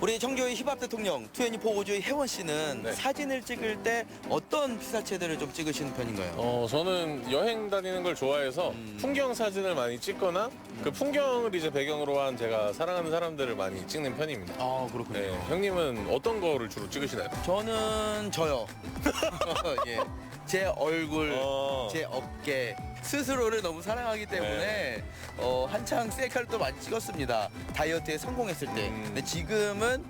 우리 정교의 힙합 대통령 24호주의 혜원 씨는 네. 사진을 찍을 때 어떤 피사체들을 좀 찍으시는 편인가요? 저는 여행 다니는 걸 좋아해서 풍경 사진을 많이 찍거나 그 풍경을 이제 배경으로 한 제가 사랑하는 사람들을 많이 찍는 편입니다. 아, 그렇군요. 네, 형님은 어떤 거를 주로 찍으시나요? 저는 저요. 예. 제 얼굴, 어. 제 어깨 스스로를 너무 사랑하기 때문에 한창 셀카를 또 많이 찍었습니다. 다이어트에 성공했을 때. 근데 지금은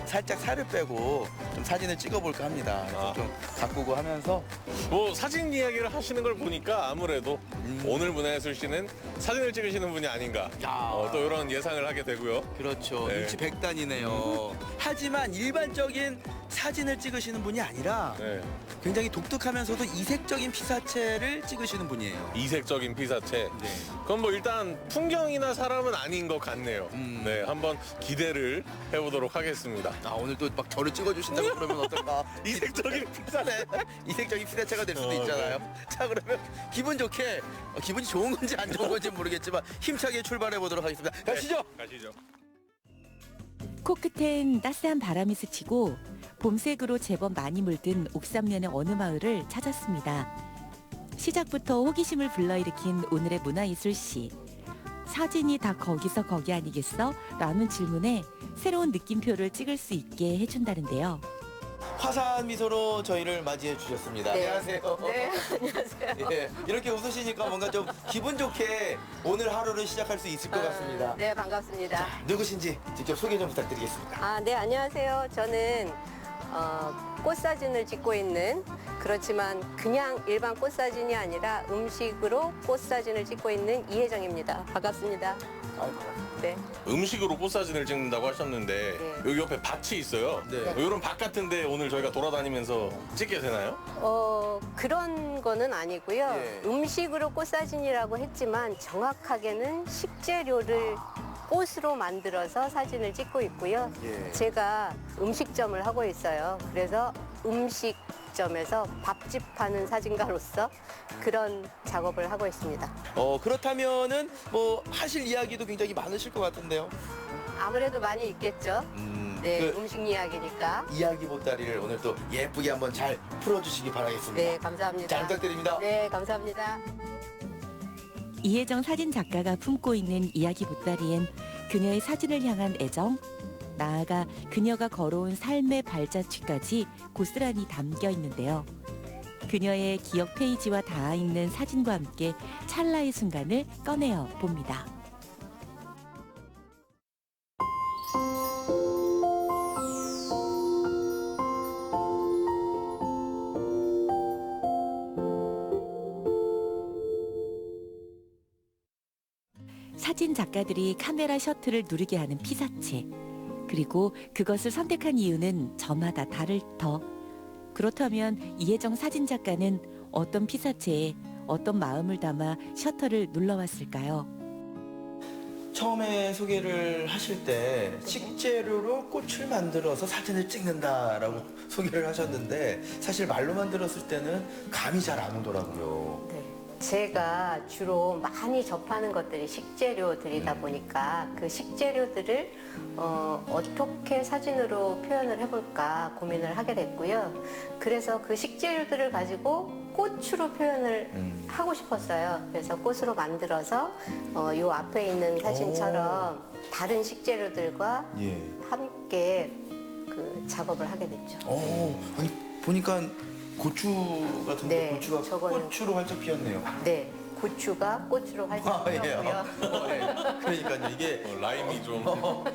살짝 살을 빼고 좀 사진을 찍어볼까 합니다. 그래서 아. 좀 가꾸고 하면서 뭐 사진 이야기를 하시는 걸 보니까 아무래도 오늘 문화예술 씨는 사진을 찍으시는 분이 아닌가 야. 또 이런 예상을 하게 되고요. 그렇죠. 네. 일치 백단이네요. 하지만 일반적인 사진을 찍으시는 분이 아니라 네. 굉장히 독특하면서도 이색적인 피사체를 찍으시는 분이에요. 이색적인 피사체. 네. 그럼 뭐 일단 풍경이나 사람은 아닌 것 같네요. 네, 한번 기대를 해보도록 하겠습니다. 아, 오늘 또 막 저를 찍어주신다고 그러면 어떨까? 이색적인 피사체. 이색적인 피사체가 될 수도 네. 있잖아요. 자, 그러면 기분 좋게 기분이 좋은 건지 안 좋은 건지 모르겠지만 힘차게 출발해 보도록 하겠습니다. 가시죠. 가시죠. 코끝엔 따스한 바람이 스치고 봄색으로 제법 많이 물든 옥삼면의 어느 마을을 찾았습니다. 시작부터 호기심을 불러일으킨 오늘의 문화예술씨. 사진이 다 거기서 거기 아니겠어? 라는 질문에 새로운 느낌표를 찍을 수 있게 해준다는데요. 화사한 미소로 저희를 맞이해 주셨습니다. 네. 안녕하세요. 네, 안녕하세요. 예, 이렇게 웃으시니까 뭔가 좀 기분 좋게 오늘 하루를 시작할 수 있을 것 같습니다. 네, 반갑습니다. 누구신지 직접 소개 좀 부탁드리겠습니다. 아, 네, 안녕하세요. 저는 꽃사진을 찍고 있는, 그렇지만 그냥 일반 꽃사진이 아니라 음식으로 꽃사진을 찍고 있는 이혜정입니다. 반갑습니다. 네. 음식으로 꽃사진을 찍는다고 하셨는데 네. 여기 옆에 밭이 있어요. 네. 이런 밭 같은데 오늘 저희가 돌아다니면서 찍게 되나요? 그런 거는 아니고요. 예. 음식으로 꽃사진이라고 했지만 정확하게는 식재료를 꽃으로 만들어서 사진을 찍고 있고요. 예. 제가 음식점을 하고 있어요. 그래서 음식점에서 밥집 하는 사진가로서 그런 작업을 하고 있습니다. 그렇다면은 뭐 하실 이야기도 굉장히 많으실 것 같은데요. 아무래도 많이 있겠죠. 네, 그 음식 이야기니까. 이야기 보따리를 오늘 또 예쁘게 한번 잘 풀어주시기 바라겠습니다. 네, 감사합니다. 잘 부탁드립니다. 네, 감사합니다. 이혜정 사진 작가가 품고 있는 이야기 보따리엔 그녀의 사진을 향한 애정, 나아가 그녀가 걸어온 삶의 발자취까지 고스란히 담겨 있는데요. 그녀의 기억 페이지와 닿아 있는 사진과 함께 찰나의 순간을 꺼내어 봅니다. 사진 작가들이 카메라 셔터를 누르게 하는 피사체. 그리고 그것을 선택한 이유는 저마다 다를 터. 그렇다면 이혜정 사진 작가는 어떤 피사체에 어떤 마음을 담아 셔터를 눌러왔을까요? 처음에 소개를 하실 때 식재료로 꽃을 만들어서 사진을 찍는다라고 소개를 하셨는데 사실 말로만 들었을 때는 감이 잘 안 오더라고요. 네. 제가 주로 많이 접하는 것들이 식재료들이다 보니까 그 식재료들을 어떻게 사진으로 표현을 해볼까 고민을 하게 됐고요. 그래서 그 식재료들을 가지고 꽃으로 표현을 하고 싶었어요. 그래서 꽃으로 만들어서 요 앞에 있는 사진처럼 다른 식재료들과 예. 함께 그 작업을 하게 됐죠. 아니 보니까 고추 같은데 네, 고추가 저거는- 꽃으로 활짝 피었네요. 네, 고추가 꽃으로 활짝 예. 피었고요. 그러니까요 이게 라임이 좀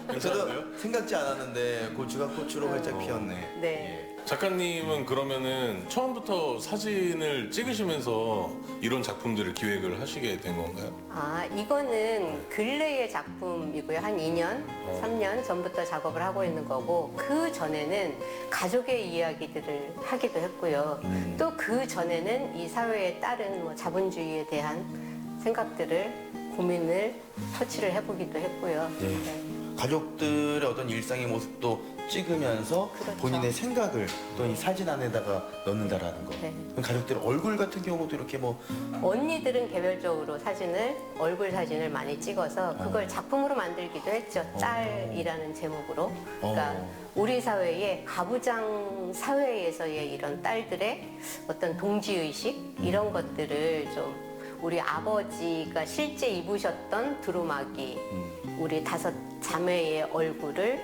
괜찮은데요? 저도 생각지 않았는데 고추가 꽃으로 활짝 피었네. 네. 작가님은 그러면은 처음부터 사진을 찍으시면서 이런 작품들을 기획을 하시게 된 건가요? 아, 이거는 근래의 작품이고요. 한 2년, 3년 전부터 작업을 하고 있는 거고, 그 전에는 가족의 이야기들을 하기도 했고요. 또 그 전에는 이 사회에 따른 뭐 자본주의에 대한 생각들을 고민을 터치를 해보기도 했고요. 네. 네. 가족들의 어떤 일상의 모습도 찍으면서 그렇죠. 본인의 생각을 또 이 사진 안에다가 넣는다라는 거. 네. 그럼 가족들 얼굴 같은 경우도 이렇게 뭐 언니들은 개별적으로 얼굴 사진을 많이 찍어서 그걸 작품으로 만들기도 했죠. 딸이라는 제목으로. 그러니까 우리 사회의 가부장 사회에서의 이런 딸들의 어떤 동지의식 이런 것들을 좀 우리 아버지가 실제 입으셨던 두루마기 우리 5 자매의 얼굴을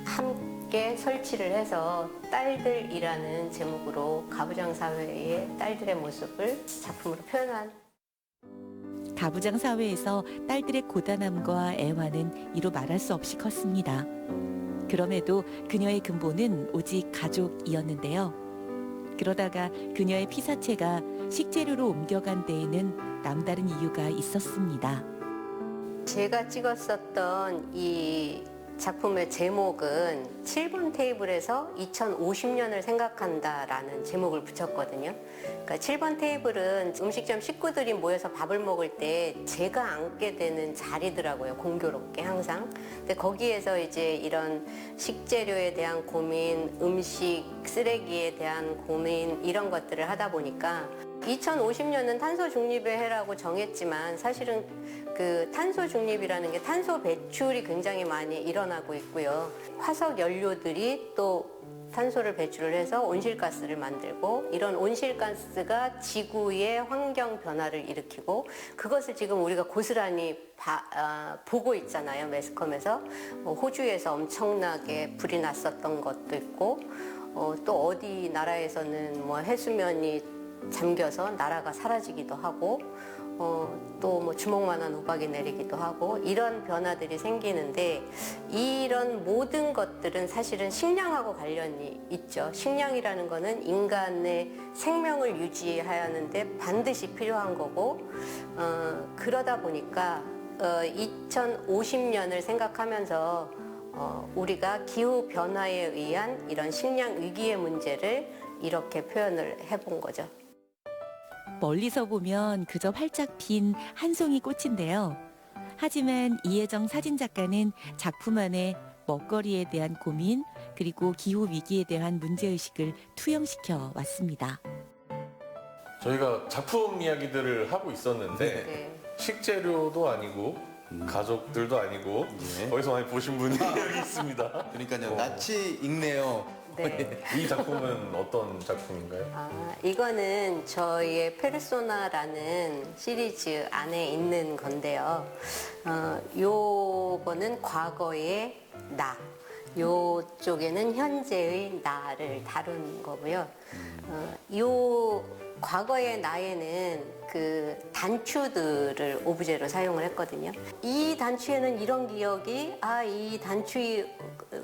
함께 설치를 해서 딸들이라는 제목으로 가부장 사회의 딸들의 모습을 작품으로 표현한. 가부장 사회에서 딸들의 고단함과 애환은 이루 말할 수 없이 컸습니다. 그럼에도 그녀의 근본은 오직 가족이었는데요. 그러다가 그녀의 피사체가 식재료로 옮겨간 데에는 남다른 이유가 있었습니다. 제가 찍었었던 이 작품의 제목은 7번 테이블에서 2050년을 생각한다라는 제목을 붙였거든요. 그러니까 7번 테이블은 음식점 식구들이 모여서 밥을 먹을 때 제가 앉게 되는 자리더라고요. 공교롭게 항상. 근데 거기에서 이제 이런 식재료에 대한 고민, 음식 쓰레기에 대한 고민 이런 것들을 하다 보니까 2050년은 탄소 중립의 해라고 정했지만 사실은 그 탄소 중립이라는 게 탄소 배출이 굉장히 많이 일어나고 있고요. 화석 연료들이 또 탄소를 배출을 해서 온실가스를 만들고 이런 온실가스가 지구의 환경 변화를 일으키고 그것을 지금 우리가 고스란히 보고 있잖아요. 매스컴에서 호주에서 엄청나게 불이 났었던 것도 있고 또 어디 나라에서는 뭐 해수면이 잠겨서 나라가 사라지기도 하고 또 뭐 주먹만한 우박이 내리기도 하고 이런 변화들이 생기는데 이런 모든 것들은 사실은 식량하고 관련이 있죠. 식량이라는 거는 인간의 생명을 유지하는데 반드시 필요한 거고 그러다 보니까 2050년을 생각하면서 우리가 기후 변화에 의한 이런 식량 위기의 문제를 이렇게 표현을 해본 거죠. 멀리서 보면 그저 활짝 핀 한 송이 꽃인데요. 하지만 이혜정 사진작가는 작품 안에 먹거리에 대한 고민 그리고 기후 위기에 대한 문제의식을 투영시켜 왔습니다. 저희가 작품 이야기들을 하고 있었는데 네. 식재료도 아니고 가족들도 아니고 네. 어디서 많이 보신 분이 여기 있습니다. 그러니까요. 낯이 익네요. 네. 이 작품은 어떤 작품인가요? 이거는 저희의 페르소나라는 시리즈 안에 있는 건데요. 요거는 과거의 나, 요쪽에는 현재의 나를 다룬 거고요. 요 과거의 나에는 그 단추들을 오브제로 사용을 했거든요. 이 단추에는 이런 기억이, 이 단추에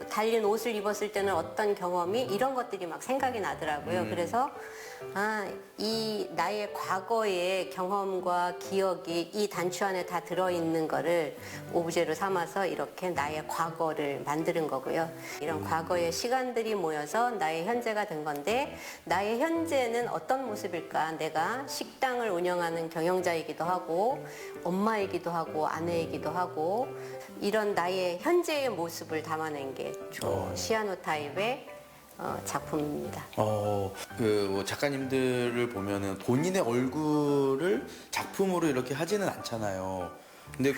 달린 옷을 입었을 때는 어떤 경험이 이런 것들이 막 생각이 나더라고요. 그래서 이 나의 과거의 경험과 기억이 이 단추 안에 다 들어있는 거를 오브제로 삼아서 이렇게 나의 과거를 만드는 거고요. 이런 과거의 시간들이 모여서 나의 현재가 된 건데 나의 현재는 어떤 모습일까? 내가 식당을 운영하는 경영자이기도 하고 엄마이기도 하고 아내이기도 하고 이런 나의 현재의 모습을 담아낸 게 시아노타입의 작품입니다. 뭐 작가님들을 보면은 본인의 얼굴을 작품으로 이렇게 하지는 않잖아요. 근데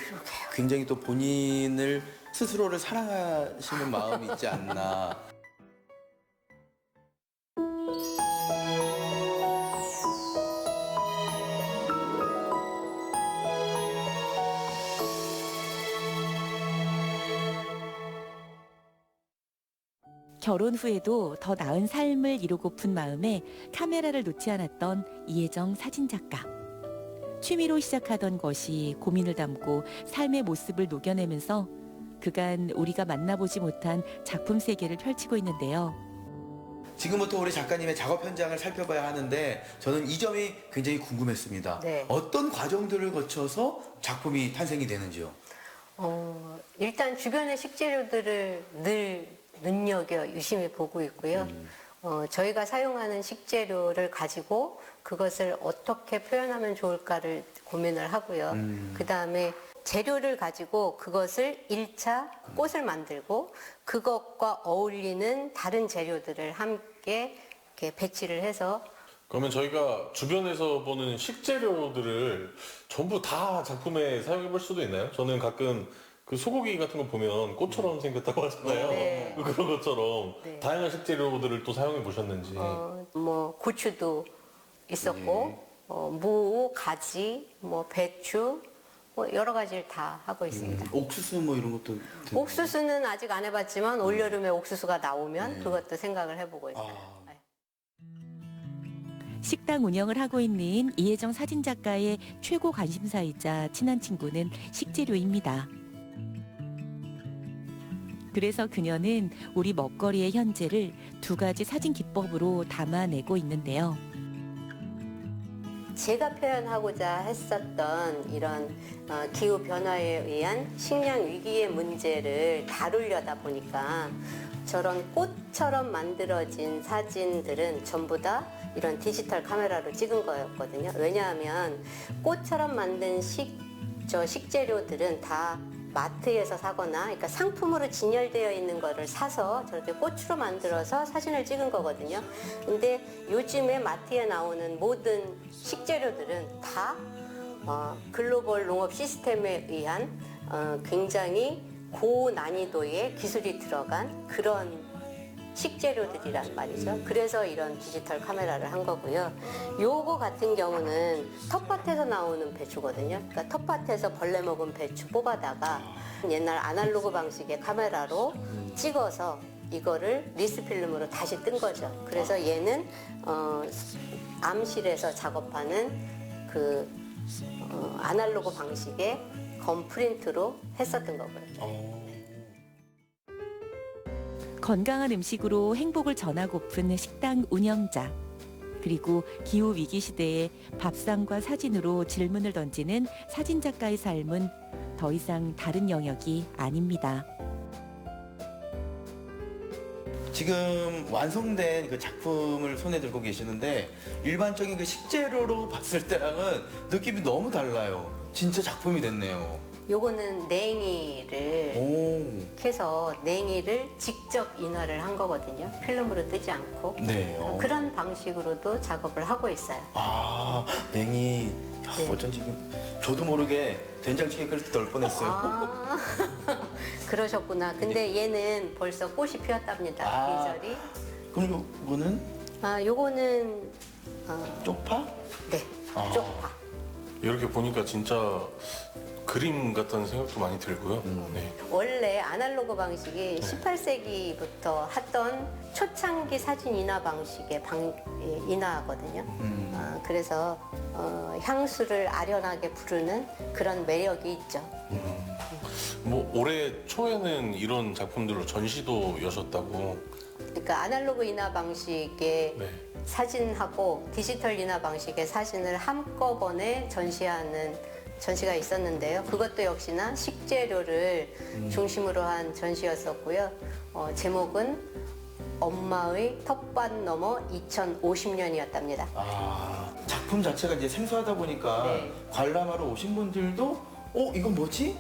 굉장히 또 본인을 스스로를 사랑하시는 마음이 있지 않나. 결혼 후에도 더 나은 삶을 이루고픈 마음에 카메라를 놓지 않았던 이혜정 사진작가. 취미로 시작하던 것이 고민을 담고 삶의 모습을 녹여내면서 그간 우리가 만나보지 못한 작품 세계를 펼치고 있는데요. 지금부터 우리 작가님의 작업 현장을 살펴봐야 하는데 저는 이 점이 굉장히 궁금했습니다. 네. 어떤 과정들을 거쳐서 작품이 탄생이 되는지요? 일단 주변의 식재료들을 늘 눈여겨 유심히 보고 있고요. 저희가 사용하는 식재료를 가지고 그것을 어떻게 표현하면 좋을까를 고민을 하고요. 그 다음에 재료를 가지고 그것을 1차 꽃을 만들고 그것과 어울리는 다른 재료들을 함께 이렇게 배치를 해서 그러면 저희가 주변에서 보는 식재료들을 전부 다 작품에 사용해 볼 수도 있나요? 저는 가끔 그 소고기 같은 거 보면 꽃처럼 생겼다고 하잖아요. 네. 그런 것처럼 네. 다양한 식재료들을 또 사용해 보셨는지. 뭐 고추도 있었고 무, 가지, 뭐 배추 뭐 여러 가지를 다 하고 있습니다. 옥수수 뭐 이런 것도 옥수수는 아직 안 해봤지만 올여름에 옥수수가 나오면 그것도 생각을 해보고 있어요. 네. 식당 운영을 하고 있는 이혜정 사진작가의 최고 관심사이자 친한 친구는 식재료입니다. 그래서 그녀는 우리 먹거리의 현재를 2가지 사진 기법으로 담아내고 있는데요. 제가 표현하고자 했었던 이런 기후 변화에 의한 식량 위기의 문제를 다루려다 보니까 저런 꽃처럼 만들어진 사진들은 전부 다 이런 디지털 카메라로 찍은 거였거든요. 왜냐하면 꽃처럼 만든 식재료들은 다 마트에서 사거나 그러니까 상품으로 진열되어 있는 거를 사서 저렇게 꽃으로 만들어서 사진을 찍은 거거든요. 근데 요즘에 마트에 나오는 모든 식재료들은 다 글로벌 농업 시스템에 의한 굉장히 고난이도의 기술이 들어간 그런 식재료들이란 말이죠. 그래서 이런 디지털 카메라를 한 거고요. 요거 같은 경우는 텃밭에서 나오는 배추거든요. 그러니까 텃밭에서 벌레 먹은 배추 뽑아다가 옛날 아날로그 방식의 카메라로 찍어서 이거를 리스필름으로 다시 뜬 거죠. 그래서 얘는 암실에서 작업하는 그 아날로그 방식의 검 프린트로 했었던 거고요. 건강한 음식으로 행복을 전하고픈 식당 운영자. 그리고 기후 위기 시대에 밥상과 사진으로 질문을 던지는 사진작가의 삶은 더 이상 다른 영역이 아닙니다. 지금 완성된 그 작품을 손에 들고 계시는데 일반적인 그 식재료로 봤을 때랑은 느낌이 너무 달라요. 진짜 작품이 됐네요. 요거는 냉이를 오. 캐서 냉이를 직접 인화를 한 거거든요. 필름으로 뜨지 않고. 네. 그런 방식으로도 작업을 하고 있어요. 아, 냉이. 야, 네. 어쩐지 저도 모르게 된장찌개 끓일 때 넣을 뻔했어요. 아, 그러셨구나. 근데 얘는 벌써 꽃이 피었답니다. 아. 계절이. 그럼 이거는 요거는 쪽파? 네, 아. 쪽파. 이렇게 보니까 진짜 그림 같다는 생각도 많이 들고요. 네. 원래 아날로그 방식이 18세기부터 하던 초창기 사진 인화 방식의 인화거든요. 그래서 향수를 아련하게 부르는 그런 매력이 있죠. 뭐 올해 초에는 이런 작품들로 전시도 여셨다고. 그러니까 아날로그 인화 방식의 네. 사진하고 디지털 인화 방식의 사진을 한꺼번에 전시하는 전시가 있었는데요. 그것도 역시나 식재료를 중심으로 한 전시였었고요. 제목은 엄마의 텃밭 너머 2050년이었답니다. 아, 작품 자체가 이제 생소하다 보니까 네. 관람하러 오신 분들도 이건 뭐지?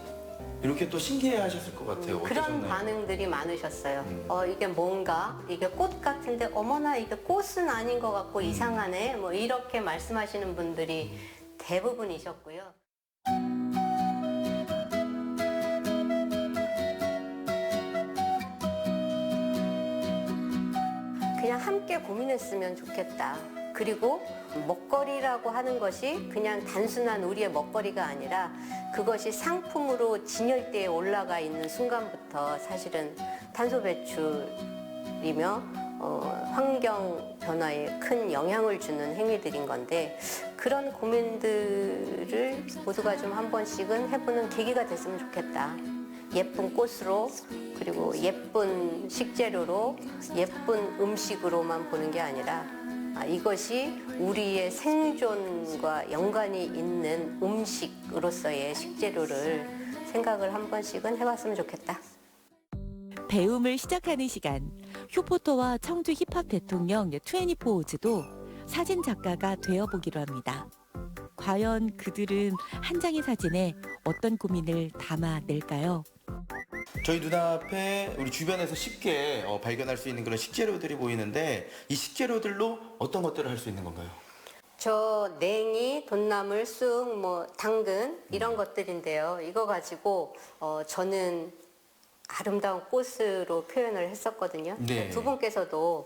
이렇게 또 신기해 하셨을 것 같아요. 그런 어떠셨나요? 반응들이 많으셨어요. 이게 뭔가, 이게 꽃 같은데 어머나 이게 꽃은 아닌 것 같고 이상하네. 뭐 이렇게 말씀하시는 분들이 대부분이셨고요. 그냥 함께 고민했으면 좋겠다. 그리고 먹거리라고 하는 것이 그냥 단순한 우리의 먹거리가 아니라 그것이 상품으로 진열대에 올라가 있는 순간부터 사실은 탄소 배출이며 환경 변화에 큰 영향을 주는 행위들인 건데 그런 고민들을 모두가 좀 한 번씩은 해보는 계기가 됐으면 좋겠다. 예쁜 꽃으로 그리고 예쁜 식재료로 예쁜 음식으로만 보는 게 아니라 이것이 우리의 생존과 연관이 있는 음식으로서의 식재료를 생각을 한 번씩은 해봤으면 좋겠다. 배움을 시작하는 시간. 효포터와 청주 힙합 대통령 24오즈도 사진 작가가 되어보기로 합니다. 과연 그들은 한 장의 사진에 어떤 고민을 담아낼까요? 저희 눈앞에 우리 주변에서 쉽게 발견할 수 있는 그런 식재료들이 보이는데 이 식재료들로 어떤 것들을 할 수 있는 건가요? 저 냉이, 돈나물, 쑥, 뭐 당근 이런 것들인데요. 이거 가지고 저는 아름다운 꽃으로 표현을 했었거든요. 네. 두 분께서도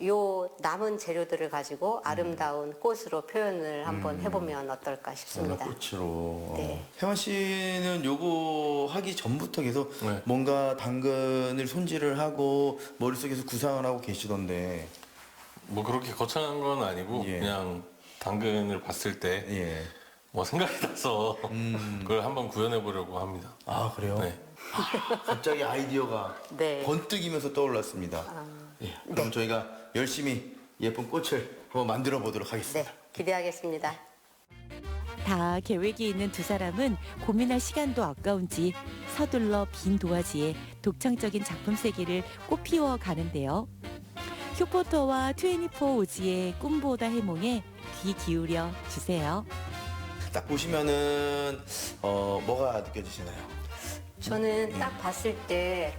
요 남은 재료들을 가지고 아름다운 꽃으로 표현을 한번 해보면 어떨까 싶습니다. 꽃으로. 네. 혜원 씨는 요거 하기 전부터 계속 네. 뭔가 당근을 손질을 하고 머릿속에서 구상을 하고 계시던데. 뭐 그렇게 거창한 건 아니고 예. 그냥 당근을 봤을 때 예. 뭐 생각이 나서 그걸 한번 구현해 보려고 합니다. 아, 그래요? 네. 갑자기 아이디어가 네. 번뜩이면서 떠올랐습니다. 예, 그럼 저희가 열심히 예쁜 꽃을 한번 만들어 보도록 하겠습니다. 네, 기대하겠습니다. 다 계획이 있는 두 사람은 고민할 시간도 아까운지 서둘러 빈 도화지에 독창적인 작품 세계를 꽃피워 가는데요. 휴포터와 24 오지의 꿈보다 해몽에 귀 기울여 주세요. 딱 보시면은 뭐가 느껴지시나요? 저는 딱 봤을 때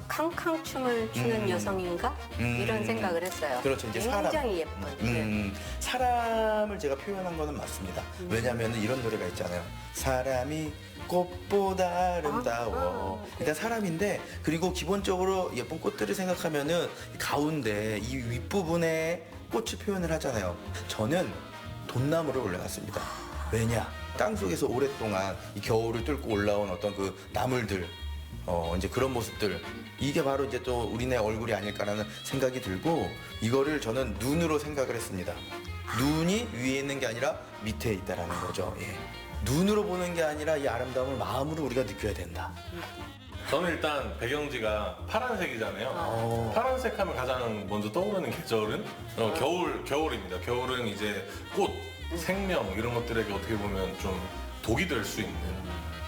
캉캉 춤을 추는 여성인가 이런 생각을 했어요. 그렇죠, 이제 사람. 굉장히 예쁜. 사람을 제가 표현한 거는 맞습니다. 왜냐하면 이런 노래가 있잖아요. 사람이 꽃보다 아름다워. 일단 사람인데 그리고 기본적으로 예쁜 꽃들을 생각하면은 가운데 이 윗부분에 꽃을 표현을 하잖아요. 저는 돈나무를 올려놨습니다. 왜냐? 땅 속에서 오랫동안 이 겨울을 뚫고 올라온 어떤 그 나물들, 이제 그런 모습들, 이게 바로 이제 또 우리네 얼굴이 아닐까라는 생각이 들고 이거를 저는 눈으로 생각을 했습니다. 눈이 위에 있는 게 아니라 밑에 있다라는 거죠. 예. 눈으로 보는 게 아니라 이 아름다움을 마음으로 우리가 느껴야 된다. 저는 일단 배경지가 파란색이잖아요. 파란색 하면 가장 먼저 떠오르는 계절은 겨울입니다. 겨울은 이제 꽃, 생명 이런 것들에게 어떻게 보면 좀 독이 될 수 있는,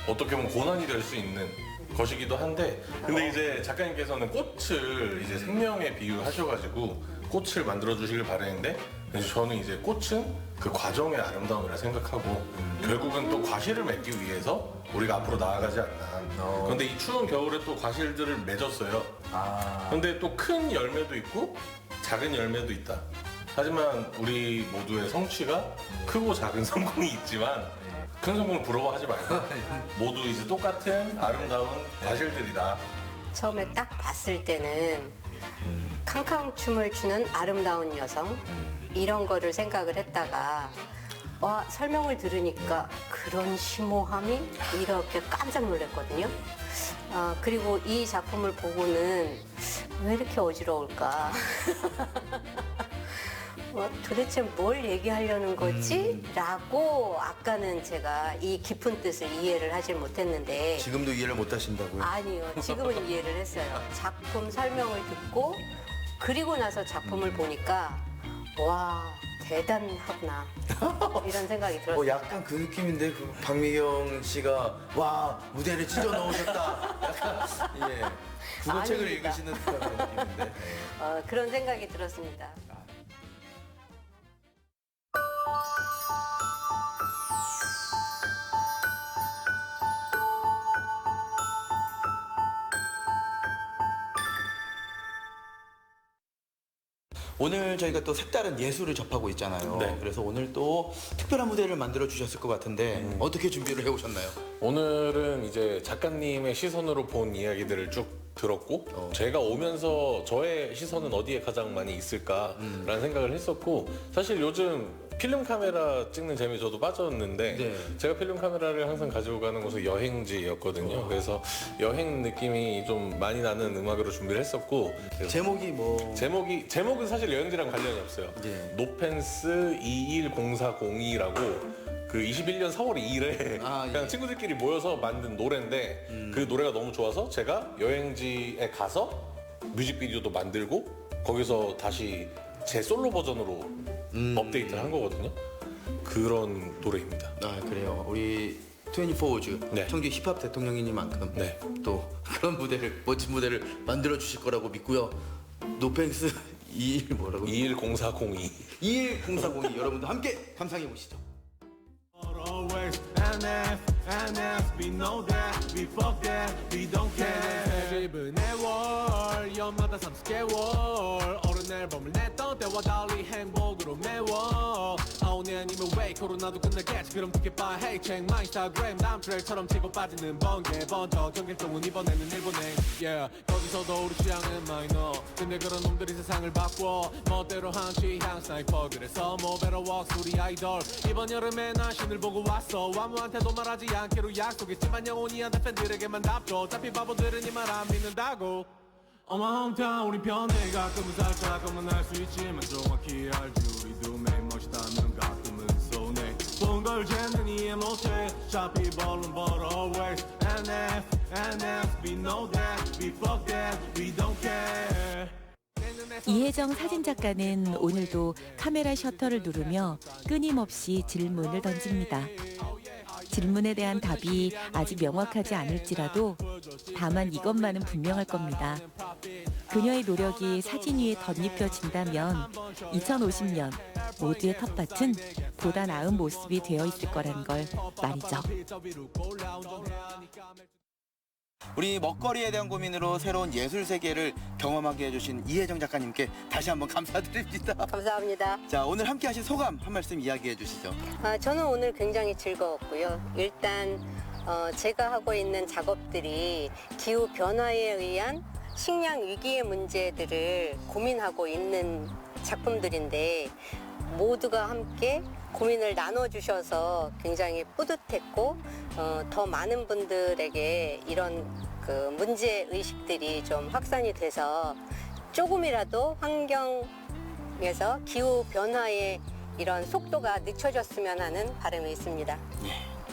어떻게 보면 고난이 될 수 있는 것이기도 한데, 근데 이제 작가님께서는 꽃을 이제 생명에 비유하셔가지고 꽃을 만들어 주시길 바랬는데, 저는 이제 꽃은 그 과정의 아름다움이라 생각하고 결국은 또 과실을 맺기 위해서 우리가 앞으로 나아가지 않나. 그런데 이 추운 겨울에 또 과실들을 맺었어요. 근데 또 큰 열매도 있고 작은 열매도 있다. 하지만 우리 모두의 성취가 크고 작은 성공이 있지만 큰 성공을 부러워하지 말고 모두 이제 똑같은 아름다운 과실들이다. 처음에 딱 봤을 때는 캉캉 춤을 추는 아름다운 여성 이런 거를 생각을 했다가 설명을 들으니까 그런 심오함이 이렇게 깜짝 놀랐거든요. 그리고 이 작품을 보고는 왜 이렇게 어지러울까? 도대체 뭘 얘기하려는 거지? 라고 아까는 제가 이 깊은 뜻을 이해를 하질 못했는데 지금도 이해를 못 하신다고요? 아니요. 지금은 이해를 했어요. 작품 설명을 듣고 그리고 나서 작품을 보니까 와 대단하구나 이런 생각이 들었어요. 약간 그 느낌인데 그 박미경 씨가 와 무대를 찢어 넣으셨다. 약간 예 국어책을 아닙니다. 읽으시는 듯한 그런 느낌인데. 그런 생각이 들었습니다. 오늘 저희가 또 색다른 예술을 접하고 있잖아요. 네. 그래서 오늘 또 특별한 무대를 만들어 주셨을 것 같은데 어떻게 준비를 해오셨나요? 오늘은 이제 작가님의 시선으로 본 이야기들을 쭉 들었고 제가 오면서 저의 시선은 어디에 가장 많이 있을까라는 생각을 했었고, 사실 요즘 필름 카메라 찍는 재미 저도 빠졌는데 네. 제가 필름 카메라를 항상 가지고 가는 곳은 여행지였거든요. 그래서 여행 느낌이 좀 많이 나는 음악으로 준비를 했었고, 그래서 제목이 뭐 제목은 사실 여행지랑 관련이 없어요. 네. 노펜스 210402라고 그 21년 4월 2일에 그냥 예. 친구들끼리 모여서 만든 노래인데 그 노래가 너무 좋아서 제가 여행지에 가서 뮤직비디오도 만들고 거기서 다시 제 솔로 버전으로 업데이트를 한 거거든요. 그런 노래입니다. 아 그래요. 우리 24오즈 네. 청주 힙합 대통령이니만큼 네. 또 그런 무대를 멋진 무대를 만들어 주실 거라고 믿고요. 노펜스 21 뭐라고? 210402. 210402 여러분도 함께 감상해 보시죠. Always NF, we know that, we fuck that, we don't care. 집은 애월, 연마다 30개월. 어른 앨범을 냈던 때와 달리 행복으로 메워. 5년이면 왜 코로나도 끝나겠지. 그럼 듣게 봐, hey, check my Instagram. 남트랙처럼 치고 빠지는 번개 번쩍. 경길동은 이번에는 일본행. Yeah, 거기서도 우리 취향은 마이너. 근데 그런 놈들이 세상을 바꿔. 멋대로 한 취향 스나이퍼. 그래서 뭐 better walks 우리 아이돌. 이번 여름에 난 신을 보고 왔어. 아무한테도 말하지 않기로 약속했지만 영원히 한테 팬들에게만 답줘. 어차피 바보들은 이 말 안 믿는다고. On my hometown 우리 편해. 가끔은 살짝은 할 수 있지만 정확히 알지. 우리도 매일 멋있다면 가끔은 손해. 본 걸 쟀는 이해 못해. 어차피 벌은 but always NF, we know that, we fuck that, we don't care. 이혜정 사진작가는 오늘도 카메라 셔터를 누르며 끊임없이 질문을 던집니다. 질문에 대한 답이 아직 명확하지 않을지라도 다만 이것만은 분명할 겁니다. 그녀의 노력이 사진 위에 덧입혀진다면 2050년 모두의 텃밭은 보다 나은 모습이 되어 있을 거라는 걸 말이죠. 우리 먹거리에 대한 고민으로 새로운 예술 세계를 경험하게 해주신 이혜정 작가님께 다시 한번 감사드립니다. 감사합니다. 자, 오늘 함께 하신 소감 한 말씀 이야기해 주시죠. 저는 오늘 굉장히 즐거웠고요. 일단 제가 하고 있는 작업들이 기후 변화에 의한 식량 위기의 문제들을 고민하고 있는 작품들인데 모두가 함께 고민을 나눠주셔서 굉장히 뿌듯했고 더 많은 분들에게 이런 그 문제 의식들이 좀 확산이 돼서 조금이라도 환경에서 기후 변화의 이런 속도가 늦춰졌으면 하는 바람이 있습니다.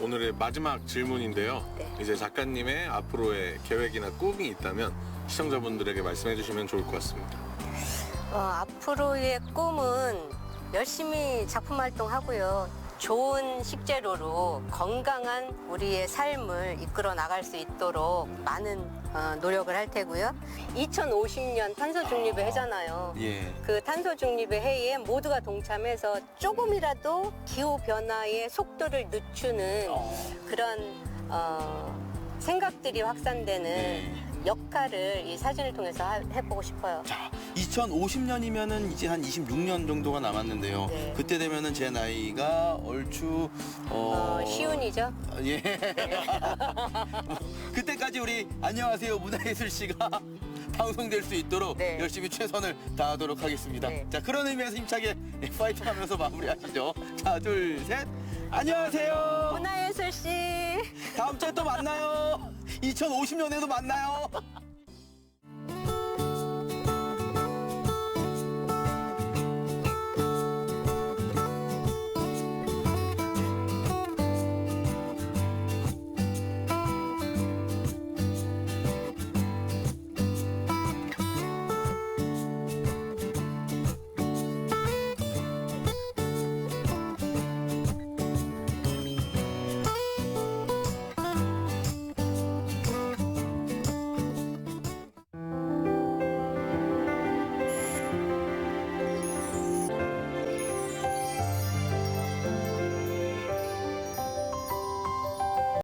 오늘의 마지막 질문인데요. 네. 이제 작가님의 앞으로의 계획이나 꿈이 있다면 시청자분들에게 말씀해 주시면 좋을 것 같습니다. 앞으로의 꿈은 열심히 작품 활동하고요. 좋은 식재료로 건강한 우리의 삶을 이끌어 나갈 수 있도록 많은 노력을 할 테고요. 2050년 탄소 중립의 해잖아요. 예. 그 탄소 중립의 해에 모두가 동참해서 조금이라도 기후 변화의 속도를 늦추는 그런 생각들이 확산되는 네. 역할을 이 사진을 통해서 해보고 싶어요. 자, 2050년이면은 이제 한 26년 정도가 남았는데요. 네. 그때 되면은 제 나이가 얼추 시운이죠. 예. 그때까지 우리 안녕하세요 문화예술 씨가 방송될 수 있도록 네. 열심히 최선을 다하도록 하겠습니다. 네. 자, 그런 의미에서 힘차게 파이팅하면서 마무리하시죠. 자, 둘, 셋. 안녕하세요. 문화예술 씨. 다음 주에 또 만나요. 2050년에도 만나요.